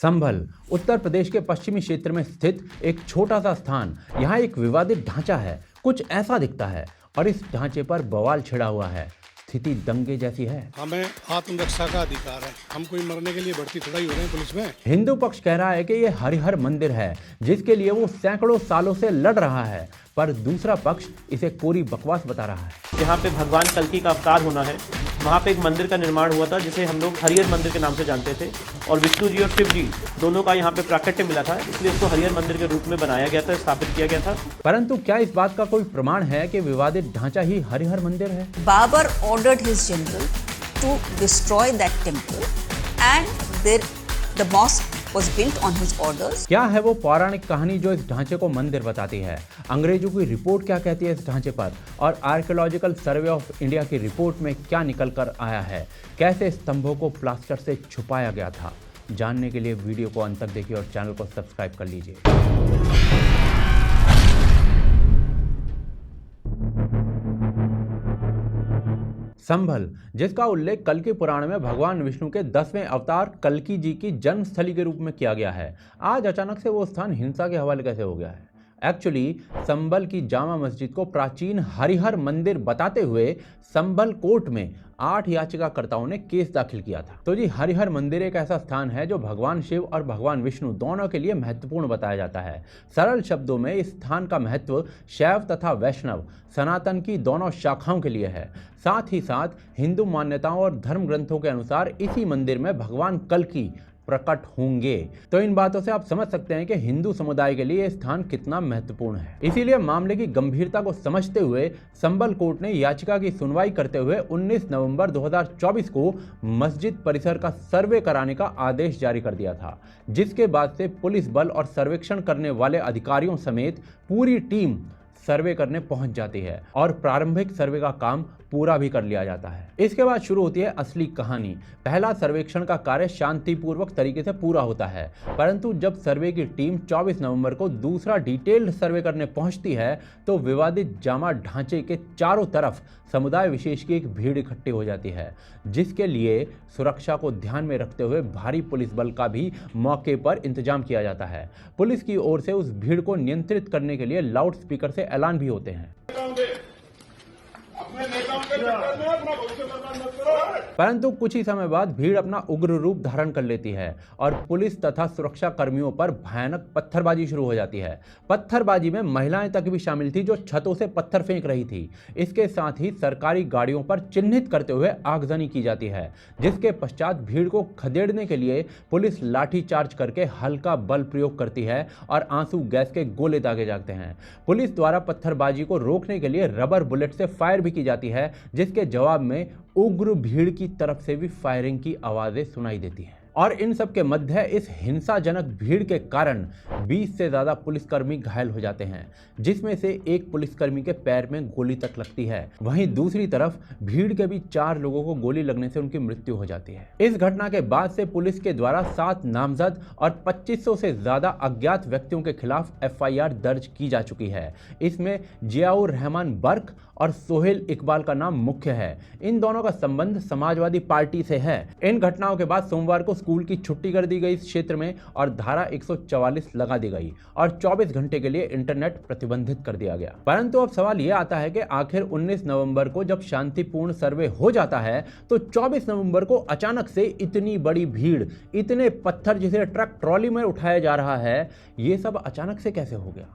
संभल उत्तर प्रदेश के पश्चिमी क्षेत्र में स्थित एक छोटा सा स्थान। यहाँ एक विवादित ढांचा है, कुछ ऐसा दिखता है और इस ढांचे पर बवाल छिड़ा हुआ है। स्थिति दंगे जैसी है। हमें आत्मरक्षा का अधिकार है, हम कोई मरने के लिए भर्ती थोड़ा ही हो रहे हैं पुलिस में। हिंदू पक्ष कह रहा है कि ये हरिहर मंदिर है जिसके लिए वो सैकड़ों सालों से लड़ रहा है, पर दूसरा पक्ष इसे कोरी बकवास बता रहा है। जहाँ पे भगवान कल्कि का अवतार होना है, वहाँ पे एक मंदिर का निर्माण हुआ था जिसे हम लोग हरिहर मंदिर के नाम से जानते थे, और विष्णु जी और शिव जी दोनों का यहाँ पे प्राकट्य मिला था, इसलिए इसको हरिहर मंदिर के रूप में बनाया गया था, स्थापित किया गया था। परंतु क्या इस बात का कोई प्रमाण है कि विवादित ढांचा ही हरिहर मंदिर है? Babur ordered his general to destroy that temple and the mosque was built on his orders. क्या है वो पौराणिक कहानी जो इस ढांचे को मंदिर बताती है? अंग्रेजों की रिपोर्ट क्या कहती है इस ढांचे पर? और आर्कियोलॉजिकल सर्वे ऑफ इंडिया की रिपोर्ट में क्या निकल कर आया है? कैसे स्तंभों को प्लास्टर से छुपाया गया था? जानने के लिए वीडियो को अंत तक देखिए और चैनल को सब्सक्राइब कर लीजिए। संभल, जिसका उल्लेख कल्कि पुराण में भगवान विष्णु के 10वें अवतार कल्कि जी की जन्मस्थली के रूप में किया गया है, आज अचानक से वो स्थान हिंसा के हवाले कैसे हो गया है? एक्चुअली संभल की जामा मस्जिद को प्राचीन हरिहर मंदिर बताते हुए संभल कोर्ट में 8 याचिकाकर्ताओं ने केस दाखिल किया था। तो जी, हरिहर मंदिर एक ऐसा स्थान है जो भगवान शिव और भगवान विष्णु दोनों के लिए महत्वपूर्ण बताया जाता है। सरल शब्दों में इस स्थान का महत्व शैव तथा वैष्णव सनातन की दोनों शाखाओं के लिए है। साथ ही साथ हिंदू मान्यताओं और धर्म ग्रंथों के अनुसार इसी मंदिर में भगवान कल्कि प्रकट होंगे। तो इन बातों से आप समझ सकते हैं कि हिंदू समुदाय के लिए यह स्थान कितना महत्वपूर्ण है। इसीलिए मामले की गंभीरता को समझते हुए संभल कोर्ट ने याचिका की सुनवाई करते हुए 19 नवंबर 2024 को मस्जिद परिसर का सर्वे कराने का आदेश जारी कर दिया था, जिसके बाद से पुलिस बल और सर्वेक्षण करने वाले अधिकारियों समेत पूरी टीम सर्वे करने पहुंच जाती है और प्रारंभिक सर्वे का काम पूरा भी कर लिया जाता है। इसके बाद शुरू होती है असली कहानी। पहला सर्वेक्षण का कार्य शांतिपूर्वक तरीके से पूरा होता है, परंतु जब सर्वे की टीम 24 नवंबर को दूसरा डिटेल्ड सर्वे करने पहुंचती है तो विवादित जामा ढांचे के चारों तरफ समुदाय विशेष की एक भीड़ इकट्ठी हो जाती है, जिसके लिए सुरक्षा को ध्यान में रखते हुए भारी पुलिस बल का भी मौके पर इंतजाम किया जाता है। पुलिस की ओर से उस भीड़ को नियंत्रित करने के लिए लाउड स्पीकर से ऐलान भी होते हैं। परंतु कुछ ही समय बाद भीड़ अपना उग्र रूप धारण कर लेती है और पुलिस तथा सुरक्षा कर्मियों पर भयानक पत्थरबाजी शुरू हो जाती है। पत्थरबाजी में महिलाएं तक भी शामिल थी जो छतों से पत्थर फेंक रही थी। इसके साथ ही सरकारी गाड़ियों पर चिन्हित करते हुए आगजनी की जाती है, जिसके पश्चात भीड़ को खदेड़ने के लिए पुलिस लाठीचार्ज करके हल्का बल प्रयोग करती है और आंसू गैस के गोले दागे जाते हैं। पुलिस द्वारा पत्थरबाजी को रोकने के लिए रबर बुलेट से फायर भी की जाती है, जिसके जवाब में उग्र भीड़ की तरफ से भी फायरिंग की आवाजें सुनाई देती हैं। और इन सब के मध्य इस हिंसाजनक भीड़ के कारण 20 से ज्यादा पुलिसकर्मी घायल हो जाते हैं, जिसमें से एक पुलिसकर्मी के पैर में गोली तक लगती है। वहीं दूसरी तरफ भीड़ के भी 4 लोगों को गोली लगने से उनकी मृत्यु हो जाती है। इस घटना के बाद से पुलिस के द्वारा 7 नामजद और 2500 से ज्यादा अज्ञात व्यक्तियों के खिलाफ FIR दर्ज की जा चुकी है। इसमें जियाउर रहमान बर्क और सोहेल इकबाल का नाम मुख्य है। इन दोनों का संबंध समाजवादी पार्टी से है। इन घटनाओं के बाद सोमवार को स्कूल की छुट्टी कर दी गई इस क्षेत्र में और धारा 144 लगा दी गई और 24 घंटे के लिए इंटरनेट प्रतिबंधित कर दिया गया। परंतु अब सवाल यह आता है कि आखिर 19 नवंबर को जब शांतिपूर्ण सर्वे हो जाता है तो 24 नवंबर को अचानक से इतनी बड़ी भीड़, इतने पत्थर जिसे ट्रक ट्रॉली में उठाया जा रहा है, ये सब अचानक से कैसे हो गया?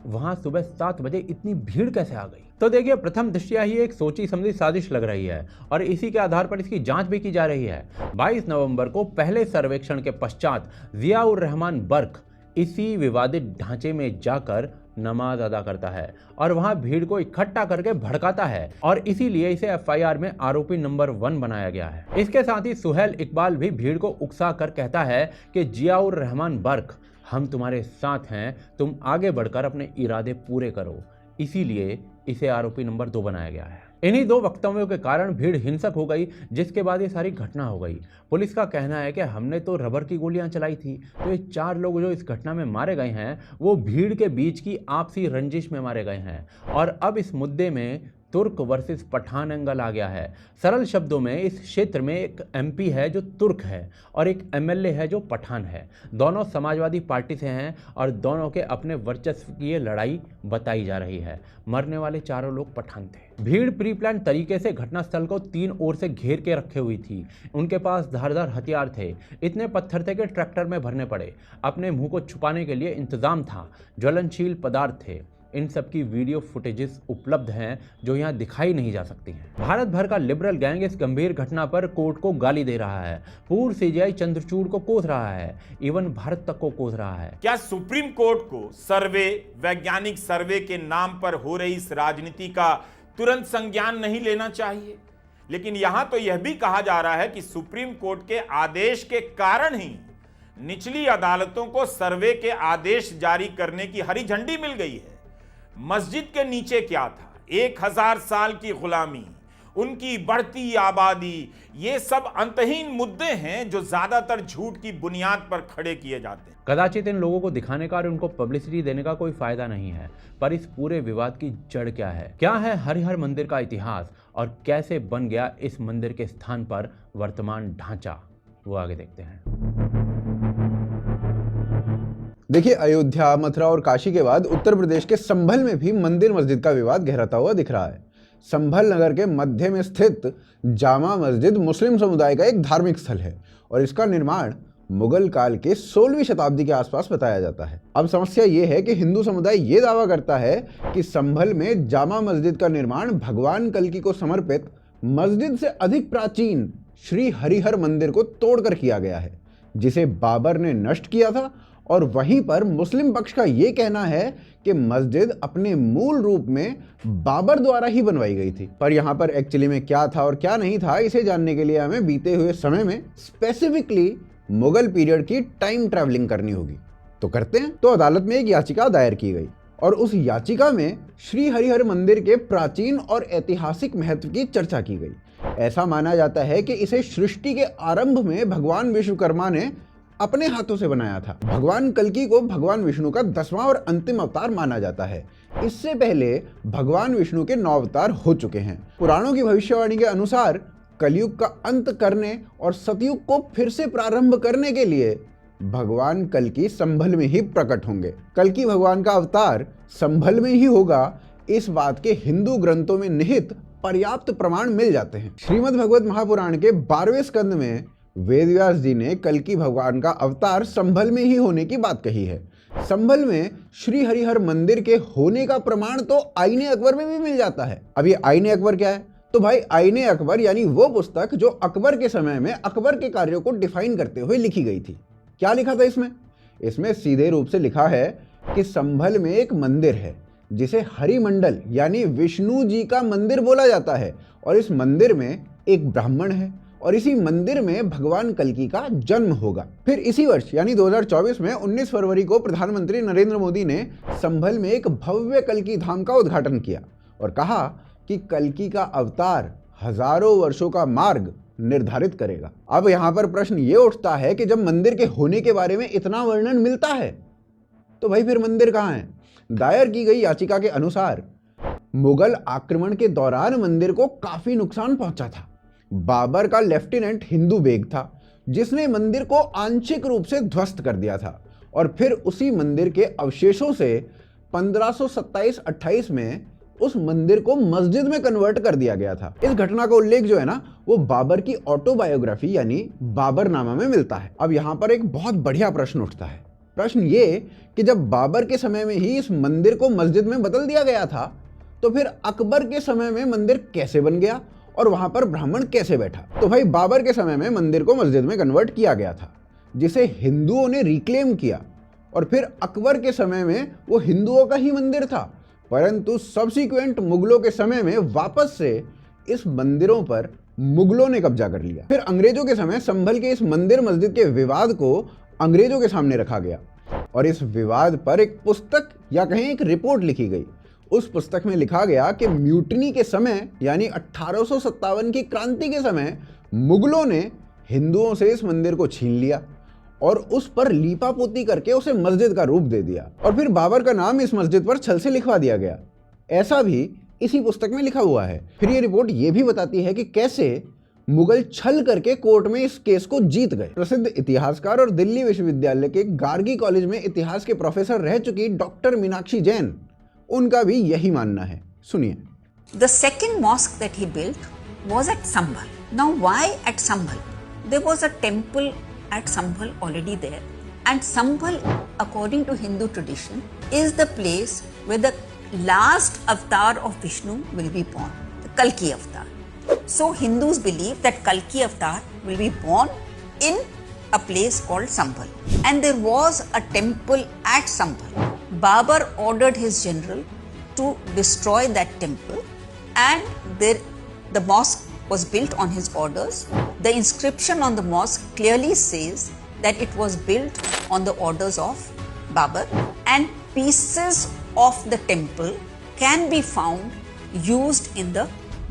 वहां सुबह 7 बजे इतनी भीड़ कैसे आ गई? तो देखिए, प्रथम दृष्टया ही एक सोची समझी साजिश लग रही है और इसी के आधार पर इसकी जांच भी की जा रही है। 22 नवंबर को पहले सर्वेक्षण के पश्चात जियाउर रहमान बर्क इसी विवादित ढांचे में जाकर नमाज अदा करता है और वहां भीड़ को इकट्ठा करके भड़काता है और इसीलिए इसे FIR में आरोपी नंबर 1 बनाया गया है। इसके साथ ही सोहेल इकबाल भी भीड़ को उकसा कर कहता है कि जियाउर रहमान बर्क, हम तुम्हारे साथ हैं, तुम आगे बढ़कर अपने इरादे पूरे करो। इसीलिए इसे आरोपी नंबर 2 बनाया गया है। इन्हीं 2 वक्तव्यों के कारण भीड़ हिंसक हो गई, जिसके बाद ये सारी घटना हो गई। पुलिस का कहना है कि हमने तो रबर की गोलियां चलाई थी, तो ये 4 लोग जो इस घटना में मारे गए हैं वो भीड़ के बीच की आपसी रंजिश में मारे गए हैं और अब इस मुद्दे में तुर्क वर्सेस पठान एंगल आ गया है। सरल शब्दों में इस क्षेत्र में एक एमपी है जो तुर्क है और एक एमएलए है जो पठान है। दोनों समाजवादी पार्टी से हैं और दोनों के अपने वर्चस्व की ये लड़ाई बताई जा रही है। मरने वाले चारों लोग पठान थे। भीड़ प्री प्लान तरीके से घटनास्थल को 3 ओर से घेर के रखे हुई थी। उनके पास धारदार हथियार थे। इतने पत्थर थे कि ट्रैक्टर में भरने पड़े। अपने मुंह को छुपाने के लिए इंतजाम था। ज्वलनशील पदार्थ थे। इन सब की वीडियो फुटेजेस उपलब्ध हैं जो यहाँ दिखाई नहीं जा सकती हैं। भारत भर का लिबरल गैंग इस गंभीर घटना पर कोर्ट को गाली दे रहा है। पूर्व सीजीआई चंद्रचूड़ को कोस रहा है। इवन भारत तक को कोस रहा है। क्या सुप्रीम कोर्ट को सर्वे, वैज्ञानिक सर्वे के नाम पर हो रही इस राजनीति का तुरंत संज्ञान नहीं लेना चाहिए? लेकिन यहां तो यह भी कहा जा रहा है कि सुप्रीम कोर्ट के आदेश के कारण ही निचली अदालतों को सर्वे के आदेश जारी करने की हरी झंडी मिल गई है। मस्जिद के नीचे क्या था? 1000 साल की गुलामी, उनकी बढ़ती आबादी, ये सब अंतहीन मुद्दे हैं जो ज्यादातर झूठ की बुनियाद पर खड़े किए जाते हैं। कदाचित इन लोगों को दिखाने का और उनको पब्लिसिटी देने का कोई फायदा नहीं है, पर इस पूरे विवाद की जड़ क्या है? क्या है हरिहर मंदिर का इतिहास और कैसे बन गया इस मंदिर के स्थान पर वर्तमान ढांचा? वो आगे देखते हैं। देखिए, अयोध्या, मथुरा और काशी के बाद उत्तर प्रदेश के संभल में भी मंदिर मस्जिद का विवाद गहराता हुआ दिख रहा है। संभल नगर के मध्य में स्थित जामा मस्जिद मुस्लिम समुदाय का एक धार्मिक स्थल है और इसका निर्माण मुगल काल के 16वीं शताब्दी के आसपास बताया जाता है। अब समस्या ये है कि हिंदू समुदाय ये दावा करता है कि संभल में जामा मस्जिद का निर्माण भगवान कल्कि को समर्पित मस्जिद से अधिक प्राचीन श्री हरिहर मंदिर को तोड़कर किया गया है, जिसे बाबर ने नष्ट किया था। और वहीं पर मुस्लिम पक्ष का यह कहना है कि मस्जिद अपने मूल रूप में बाबर द्वारा ही बनवाई गई थी। पर यहां पर एक्चुअली में क्या था और क्या नहीं था, इसे जानने के लिए हमें बीते हुए समय में स्पेसिफिकली मुगल पीरियड की टाइम ट्रैवलिंग करनी होगी। तो करते हैं। तो अदालत में एक याचिका दायर की गई और उस याचिका में श्री हरिहर मंदिर के प्राचीन और ऐतिहासिक महत्व की चर्चा की गई। ऐसा माना जाता है कि इसे सृष्टि के आरंभ में भगवान विश्वकर्मा ने अपने हाथों से बनाया था। भगवान कल्कि को भगवान विष्णु का 10वां और अंतिम अवतार माना जाता है। इससे पहले भगवान विष्णु के 9 अवतार हो चुके हैं। पुराणों की भविष्यवाणी के अनुसार कलयुग का अंत करने और सतयुग को फिर से प्रारंभ करने के लिए भगवान कल्कि संभल में ही प्रकट होंगे। कल्कि भगवान का अवतार संभल में ही होगा, इस बात के हिंदू ग्रंथों में निहित पर्याप्त प्रमाण मिल जाते हैं। श्रीमद् भगवत महापुराण के 12वें स्कंद में वेदव्यास जी ने कल्कि भगवान का अवतार संभल में ही होने की बात कही है। संभल में श्री हरिहर मंदिर के होने का प्रमाण तो आईने अकबर में भी मिल जाता है। अब ये आईने अकबर क्या है? तो भाई, आईने अकबर यानी वो पुस्तक जो अकबर के समय में अकबर के कार्यों को डिफाइन करते हुए लिखी गई थी। क्या लिखा था इसमें? इसमें सीधे रूप से लिखा है कि संभल में एक मंदिर है जिसे हरिमंडल यानी विष्णु जी का मंदिर बोला जाता है और इस मंदिर में एक ब्राह्मण है और इसी मंदिर में भगवान कल्कि का जन्म होगा। फिर इसी वर्ष यानी 2024 में 19 फरवरी को प्रधानमंत्री नरेंद्र मोदी ने संभल में एक भव्य कल्कि धाम का उद्घाटन किया और कहा कि कल्कि का अवतार हजारों वर्षों का मार्ग निर्धारित करेगा। अब यहाँ पर प्रश्न ये उठता है कि जब मंदिर के होने के बारे में इतना वर्णन मिलता है तो भाई फिर मंदिर कहाँ है? दायर की गई याचिका के अनुसार मुगल आक्रमण के दौरान मंदिर को काफी नुकसान पहुंचा था। बाबर का लेफ्टिनेंट हिंदू बेग था जिसने मंदिर को आंशिक रूप से ध्वस्त कर दिया था और फिर उसी मंदिर के अवशेषों से 1527-28 में उस मंदिर को मस्जिद में कन्वर्ट कर दिया गया था। इस घटना का उल्लेख जो है ना, वो बाबर की ऑटोबायोग्राफी यानी बाबरनामा में मिलता है। अब यहाँ पर एक बहुत बढ़िया प्रश्न उठता है। प्रश्न ये कि जब बाबर के समय में ही इस मंदिर को मस्जिद में बदल दिया गया था तो फिर अकबर के समय में मंदिर कैसे बन गया और वहां पर ब्राह्मण कैसे बैठा? तो भाई, बाबर के समय में मंदिर को मस्जिद में कन्वर्ट किया गया था जिसे हिंदुओं ने रिक्लेम किया और फिर अकबर के समय में वो हिंदुओं का ही मंदिर था, परंतु सब्सिक्वेंट मुगलों के समय में वापस से इस मंदिरों पर मुगलों ने कब्जा कर लिया। फिर अंग्रेजों के समय संभल के इस मंदिर मस्जिद के विवाद को अंग्रेजों के सामने रखा गया और इस विवाद पर एक पुस्तक या कहें एक रिपोर्ट लिखी गई। उस पुस्तक में लिखा गया कि म्यूटनी के समय यानी 1857 की क्रांति के समय मुगलों ने हिंदुओं से इस मंदिर को छीन लिया और उस पर लीपापोती करके उसे मस्जिद का रूप दे दिया और फिर बाबर का नाम इस मस्जिद पर छल से लिखवा दिया गया। ऐसा भी इसी पुस्तक में लिखा हुआ है। फिर ये रिपोर्ट ये भी बताती है कि कैसे मुगल छल करके कोर्ट में इस केस को जीत गए। प्रसिद्ध इतिहासकार और दिल्ली विश्वविद्यालय के गार्गी कॉलेज में इतिहास के प्रोफेसर रह चुकी डॉक्टर मीनाक्षी जैन, उनका भी यही मानना है। सुनिए। The second mosque that he built was at Sambhal. Now, why at Sambhal? There was a temple at Sambhal already there, and Sambhal, according to Hindu tradition, is the place where the last avatar of Vishnu will be born, the Kalki avatar. So Hindus believe that Kalki avatar will be born in a place called Sambhal, and there was a temple at Sambhal. Babur ordered his general to destroy that temple, and the mosque was built on his orders. The inscription on the mosque clearly says that it was built on the orders of Babur, and pieces of the temple can be found used in the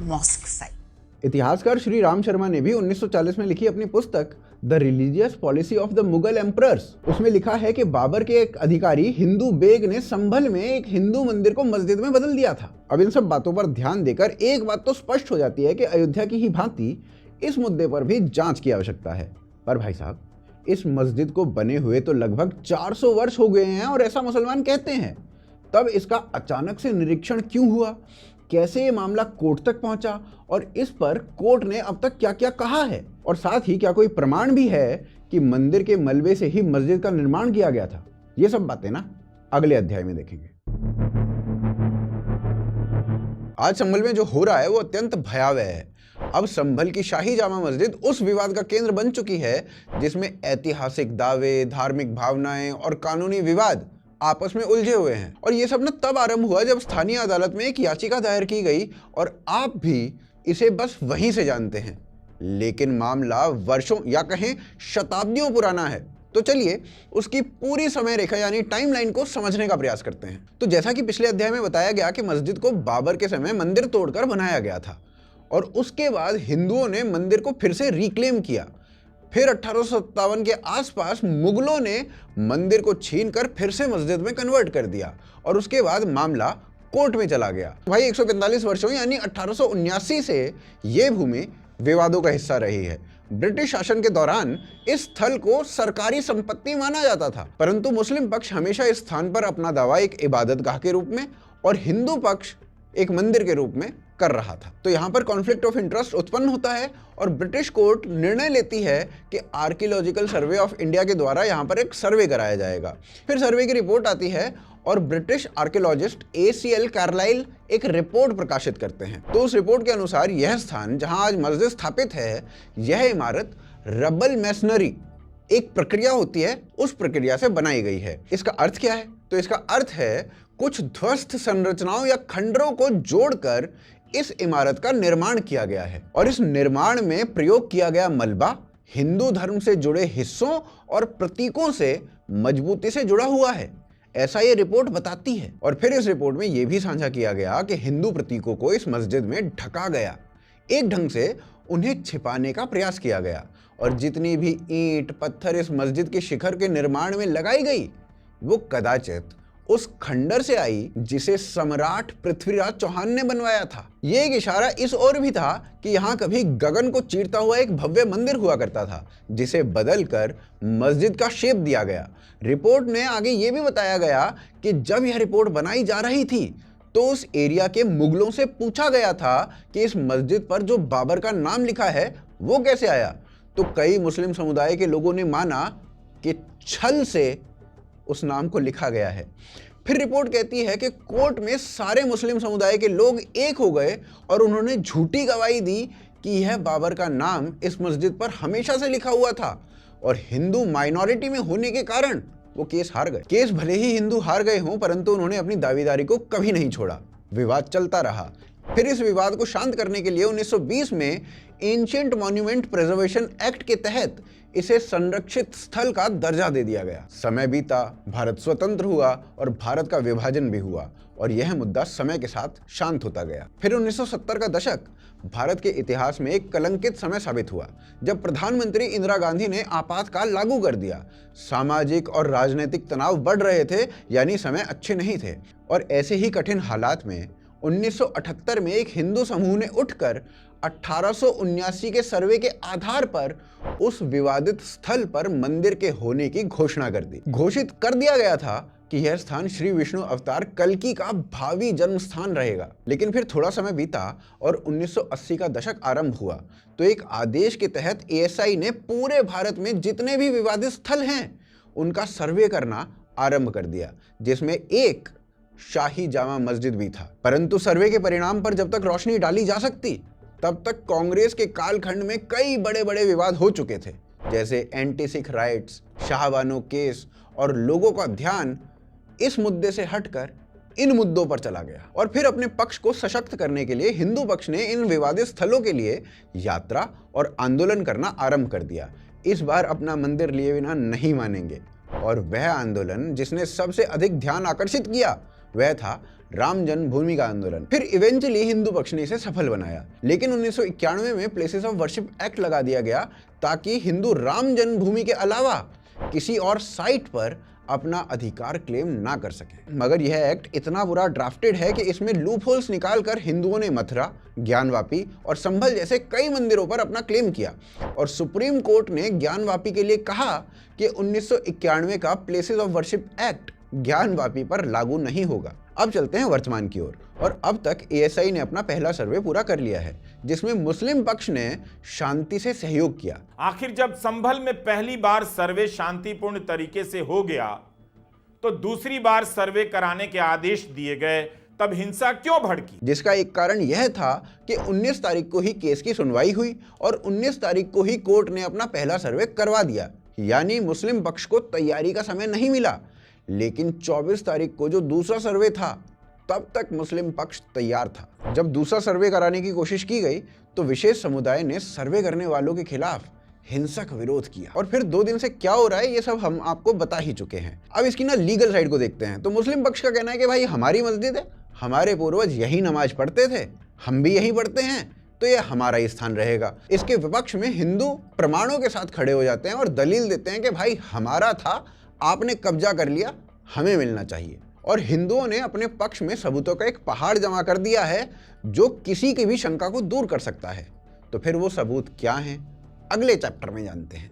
mosque site. इतिहासकार श्री राम शर्मा ने भी 1940 में लिखी अपनी पुस्तक the religious policy of the Mughal emperors, उसमें लिखा है कि बाबर के एक अधिकारी हिंदू बेग ने संभल में एक हिंदू मंदिर को मस्जिद में बदल दिया था। अब इन सब बातों पर ध्यान देकर एक बात तो स्पष्ट हो जाती है कि अयोध्या की ही भांति इस मुद्दे पर भी जांच की आवश्यकता है। पर भाई साहब, इस मस्जिद को बने हुए तो लगभग 400 वर्ष हो गए हैं और ऐसा मुसलमान कहते हैं। तब इसका अचानक से निरीक्षण क्यों हुआ? कैसे ये मामला कोर्ट तक पहुंचा और इस पर कोर्ट ने अब तक क्या क्या कहा है? और साथ ही क्या कोई प्रमाण भी है कि मंदिर के मलबे से ही मस्जिद का निर्माण किया गया था? ये सब बातें ना अगले अध्याय में देखेंगे। आज संभल में जो हो रहा है वो अत्यंत भयावह है। अब संभल की शाही जामा मस्जिद उस विवाद का केंद्र बन चुकी है जिसमें ऐतिहासिक दावे, धार्मिक भावनाएं और कानूनी विवाद आपस में उलझे हुए हैं। और ये सब ना तब आरंभ हुआ जब स्थानीय अदालत में एक याचिका दायर की गई, और आप भी इसे बस वहीं से जानते हैं। लेकिन मामला वर्षों या कहें शताब्दियों पुराना है। तो चलिए उसकी पूरी समय रेखा यानी टाइमलाइन को समझने का प्रयास करते हैं। तो जैसा कि पिछले अध्याय में बताया गया कि मस्जिद को बाबर के समय मंदिर तोड़कर बनाया गया था, और उसके बाद हिंदुओं ने मंदिर को फिर से रिक्लेम किया। फिर 1857 के आसपास मुगलों ने मंदिर को छीनकर फिर से मस्जिद में कन्वर्ट कर दिया, और उसके बाद मामला कोर्ट में चला गया। भाई 145 वर्षों यानी 1879 से ये भूमि विवादों का हिस्सा रही है। ब्रिटिश शासन के दौरान इस स्थल को सरकारी संपत्ति माना जाता था, परंतु मुस्लिम पक्ष हमेशा इस स्थान पर अपना दावा एक इबादतगाह के रूप में और हिंदू पक्ष एक मंदिर के रूप में कर रहा था। तो यहाँ पर कॉन्फ्लिक्ट ऑफ इंटरेस्ट उत्पन्न होता है और ब्रिटिश कोर्ट निर्णय लेती है कि आर्कियोलॉजिकल सर्वे ऑफ इंडिया के द्वारा यहाँ पर एक सर्वे कराया जाएगा। फिर सर्वे की रिपोर्ट आती है और ब्रिटिश आर्कियोलॉजिस्ट ACL कार्लाइल एक रिपोर्ट प्रकाशित करते हैं। तो उस रिपोर्ट के अनुसार यह स्थान जहाँ आज मस्जिद स्थापित है, यह इमारत रबल मैसनरी एक प्रक्रिया होती है, उस प्रक्रिया से बनाई गई है। इसका अर्थ क्या है? तो इसका अर्थ है कुछ ध्वस्त संरचनाओं या खंडरों को जोड़कर इस इमारत का निर्माण किया गया है, और इस निर्माण में प्रयोग किया गया मलबा हिंदू धर्म से जुड़े हिस्सों और प्रतीकों से मजबूती से जुड़ा हुआ है, ऐसा ये रिपोर्ट बताती है। और फिर इस रिपोर्ट में यह भी साझा किया गया कि हिंदू प्रतीकों को इस मस्जिद में ढका गया, एक ढंग से उन्हें छिपाने का प्रयास किया गया, और जितनी भी ईंट पत्थर इस मस्जिद के शिखर के निर्माण में लगाई गई वो कदाचित उस खंडर से आई जिसे सम्राट पृथ्वीराज चौहान ने बनवाया था। ये एक इशारा इस ओर भी था कि यहाँ कभी गगन को चीरता हुआ एक भव्य मंदिर हुआ करता था, जिसे बदलकर मस्जिद का शेप दिया गया। रिपोर्ट में आगे ये भी बताया गया कि जब यह रिपोर्ट बनाई जा रही थी तो उस एरिया के मुगलों से पूछा गया था कि इस मस्जिद पर जो बाबर का नाम लिखा है वो कैसे आया। तो कई मुस्लिम समुदाय के लोगों ने माना कि छल से उस नाम को लिखा गया है। फिर रिपोर्ट कहती है कि कोर्ट में सारे मुस्लिम समुदाय के लोग एक हो गए और उन्होंने झूठी गवाही दी कि यह बाबर का नाम इस मस्जिद पर हमेशा से लिखा हुआ था, और हिंदू माइनॉरिटी में होने के कारण वो केस हार गए। केस भले ही हिंदू हार गए हों, परंतु उन्होंने अपनी दावेदारी को कभी नहीं छोड़ा। विवाद चलता रहा। फिर इस विवाद को शांत करने के लिए 1920 में एंशिएंट मॉन्यूमेंट प्रिजर्वेशन एक्ट के तहत इसे संरक्षित स्थल का दर्जा दे दिया गया। समय बीता, भारत स्वतंत्र हुआ और भारत का विभाजन भी हुआ, और यह मुद्दा समय के साथ शांत होता गया। फिर 1970 का दशक भारत के इतिहास में एक कलंकित समय साबित हुआ, जब प्रधानमंत्री इंदिरा गांधी ने आपातकाल लागू कर दिया। सामाजिक और राजनीतिक तनाव बढ़ रहे थे, यानी समय अच्छे नहीं थे, और ऐसे ही कठिन हालात में 1978 में एक हिंदू समूह ने उठकर 1879 के सर्वे के आधार पर उस विवादित स्थल पर मंदिर के होने की घोषणा कर दी। घोषित कर दिया गया था कि यह स्थान श्री विष्णु अवतार कल्कि का भावी जन्म स्थान रहेगा। लेकिन फिर थोड़ा समय बीता और 1980 का दशक आरंभ हुआ तो एक आदेश के तहत एएसआई ने पूरे भारत में जितने भी विवादित स्थल हैं उनका सर्वे करना आरंभ कर दिया, जिसमें एक शाही जामा मस्जिद भी था। परंतु सर्वे के परिणाम पर जब तक रोशनी डाली जा सकती तब तक कांग्रेस के कालखंड में कई बड़े बड़े विवाद हो चुके थे, जैसे anti Sikh rights, Shah Bano case, और लोगों का ध्यान इस मुद्दे से हटकर इन मुद्दों पर चला गया। और फिर अपने पक्ष को सशक्त करने के लिए हिंदू पक्ष ने इन विवादित स्थलों के लिए यात्रा और आंदोलन करना आरंभ कर दिया। इस बार अपना मंदिर लिए बिना नहीं मानेंगे। और वह आंदोलन जिसने सबसे अधिक ध्यान आकर्षित किया वह था राम जन्मभूमि का आंदोलन। फिर इवेंचुअली हिंदू पक्ष ने इसे सफल बनाया। लेकिन 1991 में प्लेसेस ऑफ वर्शिप एक्ट लगा दिया गया ताकि हिंदू राम जन्मभूमि के अलावा किसी और साइट पर अपना अधिकार क्लेम ना कर सके। मगर यह एक्ट इतना बुरा ड्राफ्टेड है कि इसमें लूप होल्स निकालकर हिंदुओं ने मथुरा, ज्ञानवापी और संभल जैसे कई मंदिरों पर अपना क्लेम किया। और सुप्रीम कोर्ट ने ज्ञानवापी के लिए कहा कि 1991 का places of worship act Gyanvapi पर लागू नहीं होगा। अब चलते हैं वर्तमान की ओर। और अब तक एएसआई ने अपना पहला सर्वे पूरा कर लिया है, जिसमें मुस्लिम पक्ष ने शांति से सहयोग किया। आखिर जब संभल में पहली बार सर्वे शांतिपूर्ण तरीके से हो गया तो दूसरी बार सर्वे कराने के आदेश दिए गए, तब हिंसा क्यों भड़की? जिसका एक कारण यह था कि 19 तारीख को ही केस की सुनवाई हुई और 19 तारीख को ही कोर्ट ने अपना पहला सर्वे करवा दिया। यानी मुस्लिम पक्ष को तैयारी का समय नहीं मिला। लेकिन 24 तारीख को जो दूसरा सर्वे था तब तक मुस्लिम पक्ष तैयार था। जब दूसरा सर्वे कराने की कोशिश की गई तो विशेष समुदाय ने सर्वे करने वालों के खिलाफ हिंसक विरोध किया। और फिर 2 दिन से क्या हो रहा है ये सब हम आपको बता ही चुके हैं। अब इसकी ना लीगल साइड को देखते हैं। तो मुस्लिम पक्ष का कहना है कि भाई हमारी मस्जिद है, हमारे पूर्वज यही नमाज पढ़ते थे, हम भी यही पढ़ते हैं, तो ये हमारा ही स्थान रहेगा। इसके विपक्ष में हिंदू प्रमाणों के साथ खड़े हो जाते हैं और दलील देते हैं कि भाई हमारा था, आपने कब्जा कर लिया, हमें मिलना चाहिए। और हिंदुओं ने अपने पक्ष में सबूतों का एक पहाड़ जमा कर दिया है जो किसी की भी शंका को दूर कर सकता है। तो फिर वो सबूत क्या हैं, अगले चैप्टर में जानते हैं।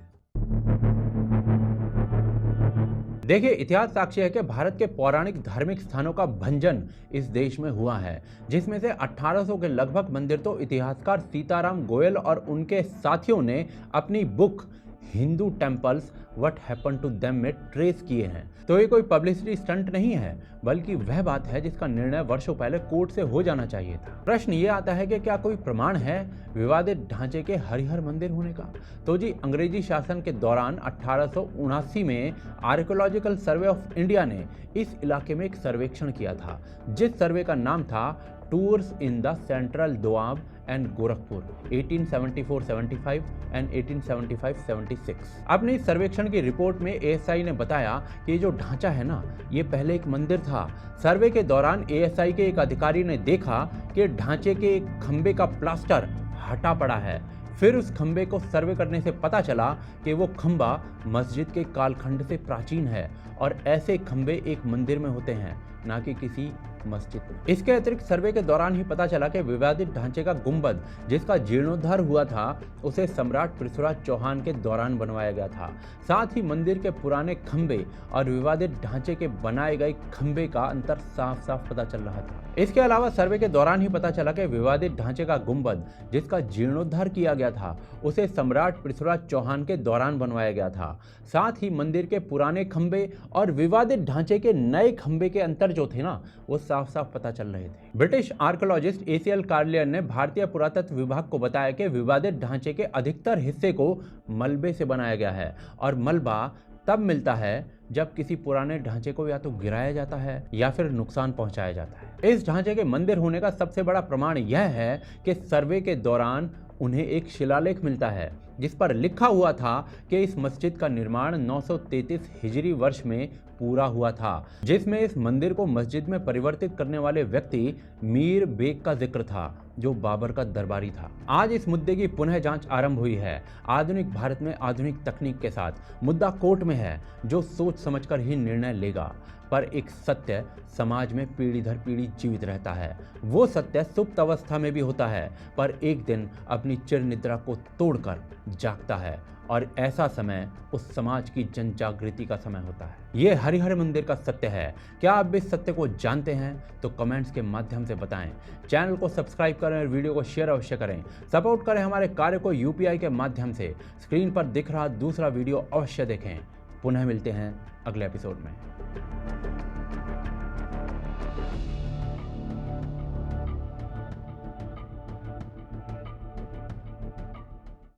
देखिए, इतिहास साक्षी है कि भारत के पौराणिक धार्मिक स्थानों का भंजन इस देश में हुआ है, जिसमें से 1800 के लगभग मंदिर तो इतिहासकार सीताराम गोयल और उनके साथियों ने अपनी book Hindu temples what happened to them में ट्रेस किए हैं। तो ये कोई पब्लिसिटी स्टंट नहीं है, बल्कि वह बात है जिसका निर्णय वर्षों पहले कोर्ट से हो जाना चाहिए था। प्रश्न ये आता है कि क्या कोई प्रमाण है विवादित ढांचे के हरिहर मंदिर होने का? तो जी, अंग्रेजी शासन के दौरान 1879 में आर्कियोलॉजिकल सर्वे ऑफ इंडिया ने इस इलाके में एक सर्वेक्षण किया था, जिस सर्वे का नाम था tours in the central Doab and Gorakhpur 1874-75 and 1875-76। अपने इस सर्वेक्षण की रिपोर्ट में एएसआई ने बताया कि ये जो ढांचा है ना, ये पहले एक मंदिर था। सर्वे के दौरान एएसआई के एक अधिकारी ने देखा कि ढांचे के एक खंबे का प्लास्टर हटा पड़ा है। फिर उस खंबे को सर्वे करने से पता चला कि वो खंबा मस्जिद के कालखंड से प्राचीन है और ऐसे खंबे एक मंदिर में होते हैं, ना कि किसी मस्जिद में। इसके अतिरिक्त सर्वे के दौरान ही पता चला कि विवादित ढांचे का गुंबद जिसका जीर्णोद्धार हुआ था उसे सम्राट पृथ्वीराज चौहान के दौरान बनवाया गया था। साथ ही मंदिर के पुराने खंबे और विवादित ढांचे के बनाए गए खंबे का अंतर साफ साफ पता चल रहा था। इसके अलावा सर्वे के दौरान ही पता चला कि विवादित ढांचे का गुंबद जिसका जीर्णोद्धार किया गया था उसे सम्राट पृथ्वीराज चौहान के दौरान बनवाया गया था। साथ ही मंदिर के पुराने खंबे और विवादित ढांचे के नए खंबे के अंतर जो थे ना, वो साफ साफ पता चल रहे थे। ब्रिटिश आर्कियोलॉजिस्ट एसीएल कार्लियर ने भारतीय पुरातत्व विभाग को बताया कि विवादित ढांचे के अधिकतर हिस्से को मलबे से बनाया गया है और मलबा तब मिलता है जब किसी पुराने ढांचे को या तो गिराया जाता है या फिर नुकसान पहुंचाया जाता है। इस ढांचे के मंदिर होने का सबसे बड़ा प्रमाण यह है कि सर्वे के दौरान उन्हें एक शिलालेख मिलता है जिस पर लिखा हुआ था कि इस मस्जिद का निर्माण 933 हिजरी वर्ष में पूरा हुआ था, जिसमें इस मंदिर को मस्जिद में परिवर्तित करने वाले व्यक्ति मीर बेग का जिक्र था। जो बाबर का दरबारी था। आज इस मुद्दे की पुनः जांच आरंभ हुई है। आधुनिक भारत में आधुनिक तकनीक के साथ मुद्दा कोर्ट में है, जो सोच समझकर ही निर्णय लेगा। पर एक सत्य समाज में पीढ़ी दर पीढ़ी जीवित रहता है। वो सत्य सुप्त अवस्था में भी होता है, पर एक दिन अपनी चिर निद्रा को तोड़कर जागता है, और ऐसा समय उस समाज की जन जागृति का समय होता है। ये हरिहर मंदिर का सत्य है। क्या आप इस सत्य को जानते हैं? तो कमेंट्स के माध्यम से बताएं। चैनल को सब्सक्राइब करें और वीडियो को शेयर अवश्य करें। सपोर्ट करें हमारे कार्य को UPI के माध्यम से। स्क्रीन पर दिख रहा दूसरा वीडियो अवश्य देखें। पुनः मिलते हैं अगले एपिसोड में।